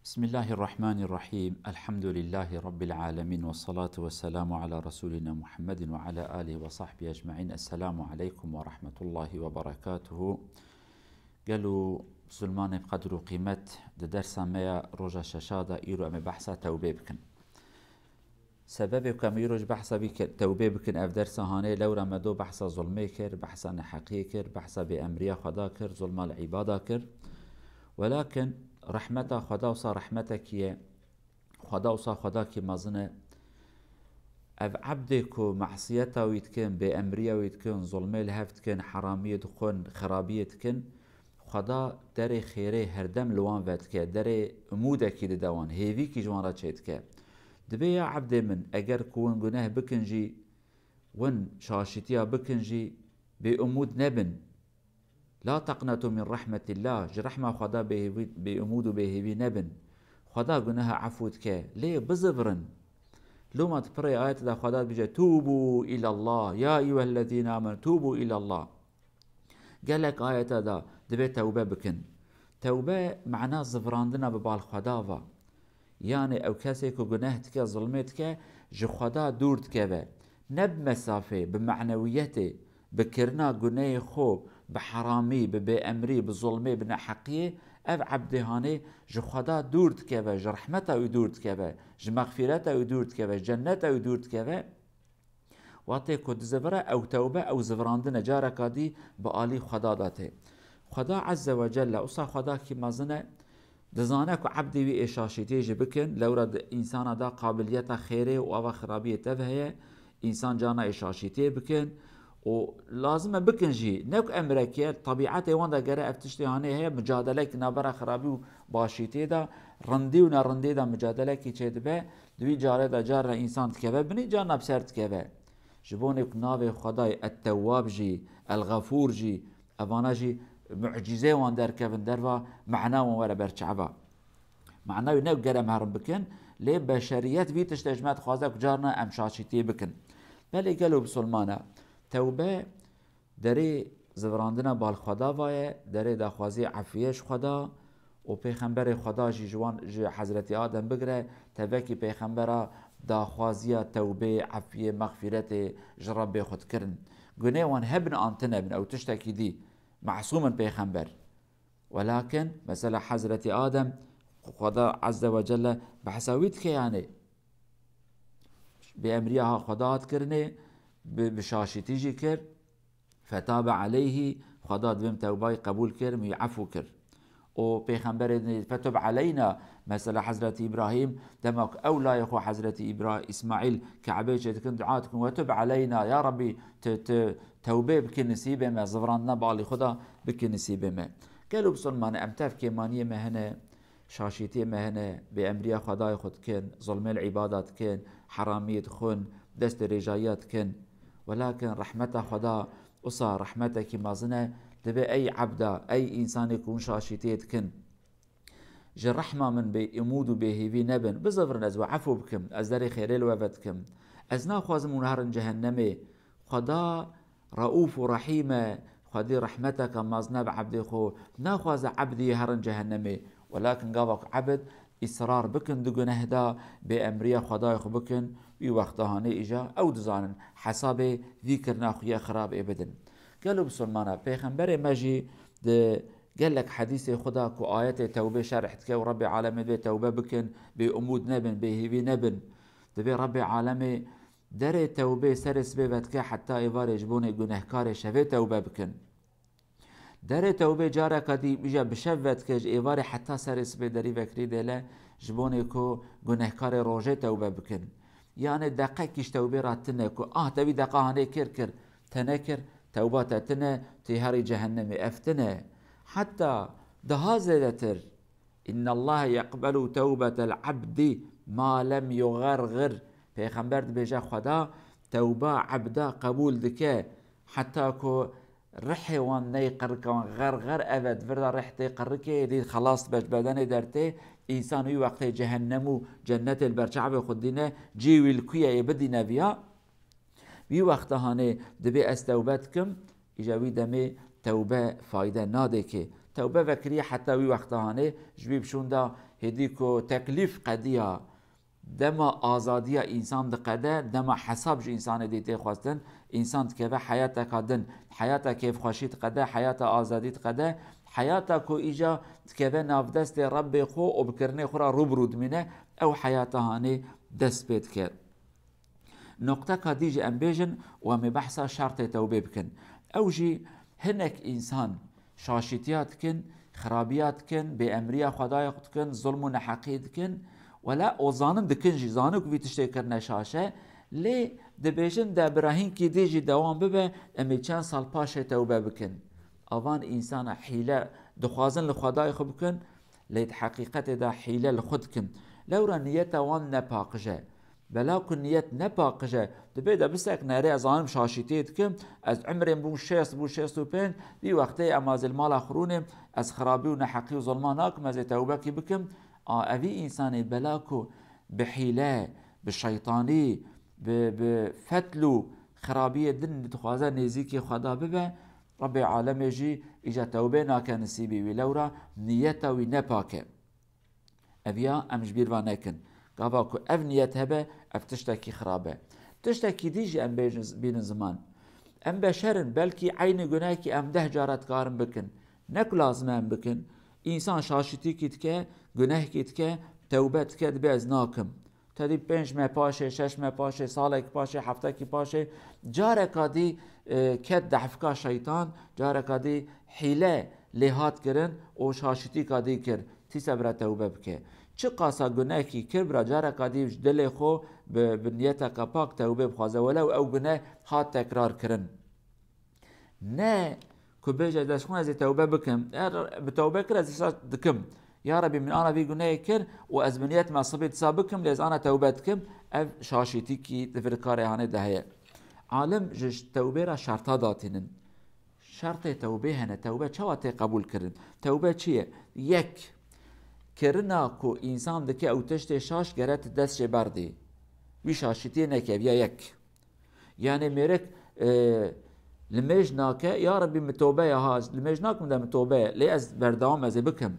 بسم الله الرحمن الرحيم. الحمد لله رب العالمين، والصلاة والسلام على رسولنا محمد وعلى آله وصحبه أجمعين. السلام عليكم ورحمة الله وبركاته. قالوا سلمان بقدر قيمة درس ما رجا ششادة إيرو أم بحثة توبة بكن سبب كم يروج بحثة بك توبة بكن أف درس هاني لو رمدو بحثة ظلمي كر، بحثة نحقي كر، بحثة بأمريا خدا كر، ظلم العبادة كر، ولكن رحمته خدا وصا رحمتك يا خدا وصا خدا كي مازنه اف عبدك معصيته ويتكن بأمريا ويتكن ظلمي لهفت كن حرامية تكن خرابية تكن خدا دري خيري هردم لوان فتك دري امودك دوان هيفي كي جوان راتشيتك دبي يا عبد من اگر كون گناه بكنجي ون شاشتيا بكنجي بأمود نبن لا تقنطوا من رحمة الله جرحمة خدا بأمود بهوي نبن خدا گناه عفوت که ليه بزبرن لو ما تبري آيات دا خدا بيجي توبوا إلى الله يا أيها الذين آمنوا توبوا إلى الله. قال لك آيات دا دبي توبة بكن توبة معناه زفراندنا ببال خدا يعني او كسي كو گناهتك ظلمتك جو خدا دورت كبه نب مسافة بمعنويته بكرنا گناه خو بحرامي بأمري بظلمي بنحقية اف عبدهاني جو خدا دورت كبه جو رحمته يدورت كبه جو مغفرته يدورت كبه جنته يدورت كبه واتي كود زفرة او توبة او زفراندنا جاركا دي بآلي خدا داته خدا عز وجل اصا خدا كي مازنه دزانك عبدي وي اشاشيتي جبكن لو رد انسان دا قابليته خيره و خرابيه تفهي انسان جانا اشاشيتي بكن ولازم بكن جي نك امريكا طبيعته واندا غير افتشتي هاني هي مجادله كنابره خرابي باشيتي دا رندي ونا رندي دا مجادله كي چدبه دوي جاره دا جاره انسان تكبه بني جانا بسرت كبه جبونك ناوي خداي التواب جي الغفور جي افانا جي معجزه وان در كفن دروا معناه ولا برچعبا معناه نو گرم هرم بكن لي بشريات في تشتجمات خوازك جارنا امشاشيتي بكن بل قالوا بسلمانه توبه دري زفراندنا بالخدا وای دري داخوازي عفيش خدا و پیغمبر خدا جوان حضرت آدم بگره تبكي پیغمبر داخوازي توبه عفيه مغفرت جرب خود کرن گنه وان هبن انتنا بن او تشتكي دي معصوما پیغمبر ولكن مثلا حضرت آدم خدا عز وجل بحساويت که يعني بأمريها خدا کرنه بشاشتی جي كر فتاب عليه خدا دوم توبه قبول كر ميعفو كر و پیغمبر فتب علينا مثلا حضرت إبراهيم دمك أو لا يخو حضرت إسماعيل كعبيش تكن دعاتكم وتب علينا يا ربي توبه بكن نسيبه ما زفراندنا بالي خدا بكن نسيبه ما قالوا بسلمان امتاف كيمانية ما هنا شاشيتي ما هنا بأمريا خداي خد كن ظلم العبادات كن حرامية خون دست رجايات كن ولكن رحمته خدا أصا رحمتك مازنه دبي أي عبدا أي إنسان يكون شاشيتي كن جي رحمة من بيمود وبيهيبي نبن بزفر نزو عفو بكم أزدري خيري الوفتكم أزنا خوازم نهار جهنمي خدا رؤوف ورحيم خدي رحمتك مازنا بعبدي خو ناخواز عبدي هرن جهنمي ولكن قابك عبد إصرار بكن دو نهدا بأمريا خداي خو بكن في وقتهاني إجا أو دزانن حسابي ذكر ناخويا خراب إبدن قالوا بسلمانا پیغمبر مجي قال لك حديث خدا كو آيات توبة شرحتك ورب العالمين بي توبة بكن بأمود نبن بهيبي نبن دبي رب العالمين دري توبة سرس بيبتك حتى إيوار يجبوني گنهكار شفي توبة بكن دري توبة جارك دي بيجا بشفتك إيوار حتى سرس بي دري فكري ديلا جبوني كو گنهكار روجي توبة بكن يعني دقيقة كيش توبة راتنه كو تبي دقيقة هاني كر تنكر توبات تنه تهاري جهنم افتنه حتى دهازلتر إن الله يقبل توبة العبد ما لم يغرغر پیغمبر بيجا خدا توبة عبدا قبول دكه حتى كو رحي وان نيقرك وان غرغر أبد فردا رحتي قركي دي خلاص بج بدن درتي إنسان يو وقت جهنم جنة البرشعب خدينه جيوي الكوية يبدينا بيها بي وقتهانه دبي استوبتكم اجاوي دمي توبه فايده ناده که توبه وکری حتی وی وقتهانه جوی بشونده هدی کو تکلیف قدیا دما آزادی انسان دقده دما حساب جو انسان دیده خواستن انسان که حیات کادن حیات کیف خوشیت قده حیات آزادیت قده حیات کو ایجا که نافدست رب خو و بکرنه خورا روبرود منه او حیاتهانه دست بید کرد نقطه که دیجی انبیجن و می بحثا شرط توبه بکن او جی هنک انسان شاشتیات کن خرابیات کن به امریا خدای کن ظلم و نحقید کن ولا او زانم دکن جی زانو که تشتی کرنه شاشه لی دبیجن ده براهین که دیجی دوام ببه امی چند سال پاش توبه بکن اوان انسان حیله دخوازن لخدای خو بکن لی حقیقت ده حیله لخود کن لورا نیت وان نپاقجه بلا کن نیت نپاقجه دبی ده بسک نره از آنم شاشیتیت کم از عمرم بو شیست و پنج دی وقتی اماز المال آخرونم از خرابی و نحقی و ظلماناکم از توبه کی بکم اوی انسان بلا کو بحیله بشیطانی بفتلو خرابی دن دخوازه نزیکی خدا ببه رب العالمین جی ایجا توبه ناکه نصیبی وی لورا نیتا وی نپاکه اویا امش بیر و نکن قابا کو اف نیت هبه اف تشتکی خرابه تشتکی دیجی ام بین زمان ام بشرن بلکی عین گناه کی ام 10 جارت کارم بکن نکو لازم ام بکن انسان شاشتی کیت که گناه کیت که توبت کد به از ناکم تدی 5 ماه پاشه 6 ماه پاشه سالک پاشه هفته کی پاشه جاره کادی کد دحفکا شیطان جاره کادی حیله لحات کرن و شاشتی کادی کر تی صبر توبه بکه چه قاسا گناه کی کر برا جاره کادی دل خو به نیت کپاک توبه بخوازه ولو او گناه هات تکرار کرن نه که بیجه دستخون از توبه بکم به توبه کر از دکم یا ربی من آنا بی گناه کر و از منیت معصبیت سابکم لیز آنا توبه کم اف شاشیتی کی تفرکار هانه دهیه عالم جش توبه را شرطا داتینن شرط توبه هنه توبه چه واته قبول کرن توبه چیه یک کرنا کو انسان دکه او تشت شاش گرت دست بردی وی شاشیتی نکه بیا یک یعنی میرک لمج ناکه یا ربی متوبه یا هاز لمج ناکم ده متوبه لی از بردام از بکم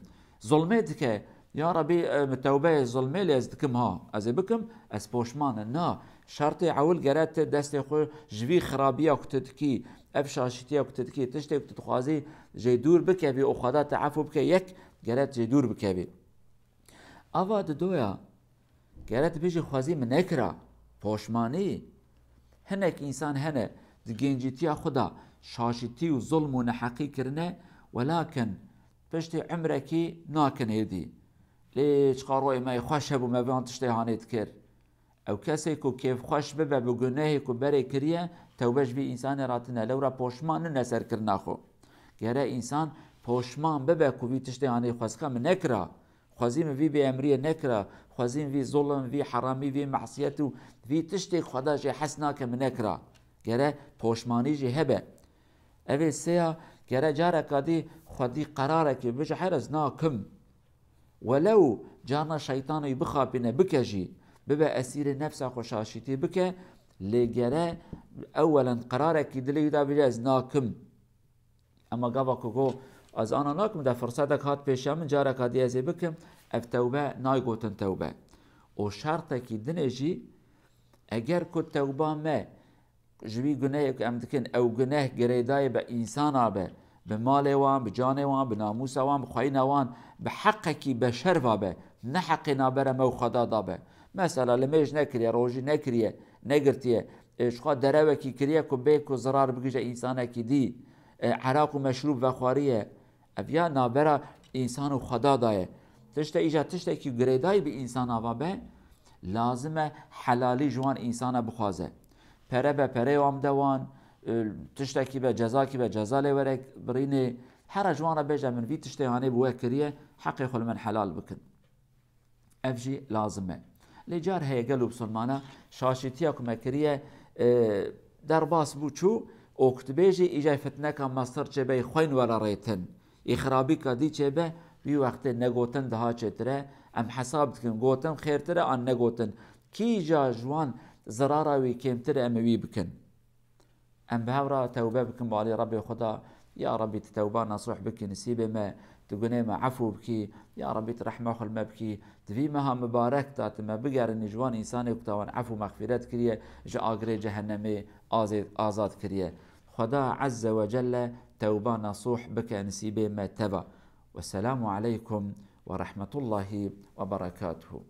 ظلمه دکه یا ربی متوبه ظلمه لی از دکم ها از بکم از پوشمان نه شرط عول گرت دست خو جوی خرابیه کتدکی اف شاشیتیه کتدکی تشتی کتدخوازی جی دور بکه بی او خدا تعفو بکه یک گرت جی دور بکه بی اواد دویا گرت بیجی خوازی من نکرا پوشمانی هنک انسان هنه دگنجیتیا خدا شاشیتی و ظلم و نحقی کرنه ولكن پشت عمرکی ناکن هیدی لیچ قاروی ما خوش هبو ما بیان تشتی هانیت کر او کسی که کیف خوش ببه بگناهی که بره کریه توبهش بی انسان راتنه لورا پوشمان نسر کرنا خو گره انسان پوشمان ببه که بی تشتی هانی خوزکم نکرا خوزیم وی به امریه نکرا خوزیم وی ظلم وی حرامی وی معصیت و وی تشتی خدا جی حسنا که نکرا گره پوشمانی جی هبه اوی سیا گره جاره کادی خودی قراره که بجه حرز ناکم ولو جانا شیطانوی بخابینه بکجی ببه اسیر نفس خوشاشیتی بکه لگره اولا قراره که دلی دا بجه از ناکم اما گاوا که از آنا ناکم دا فرصتک هات پیشم من جاره کادی ازی بکم اف توبه نای گوتن توبه و شرطه که دنجی اگر که توبه ما جوی گناه که امدکن او گناه گریدای به انسان به مال وان به جان وان به ناموس وان به خوین وان به حق کی بشر وابه نه حق نابره مو خدا دابه مثلا لمیج نکریه روزی نکریه نگرتیه اشخا دروه کی کریه که بیک و ضرار بگیجه انسانه کی دی عراق و مشروب و خواریه اویا نابره انسان و خدا دایه تشت ایجا تشت کی گریدای به انسان وابه لازمه حلالی جوان انسان بخوازه پره به پره وام دوان تشتکی به جزا کی به جزا لورک برینه هر جوان بجا من وی تشتی هانه بوه کریه حقی خل من حلال بکن افجی لازمه لجار هی قلوب سلمانه شاشتیا کم کریه در باس بو چو اکتبیجی ایجای فتنه که مستر چه بی خوین ولا ریتن اخرابی که دی چه به بی وقت نگوتن ده چه تره ام حساب دکن گوتن خیر تره آن نگوتن کی جا جوان ضراره وی کم تره ام وی بکن ام به هورا توبه بکن بالی رب خدا يا ربي توبة نصوح بك نسيبه ما تقولي ما عفو بكي يا ربي ترحمه خل ما بكي تفي مها مبارك تات ما بقر النجوان إنساني وكتوان عفو مغفرات كريه جا آقري جهنمي آزاد كريه خدا عز وجل توبة نصوح بك نسيبه ما تبا والسلام عليكم ورحمة الله وبركاته.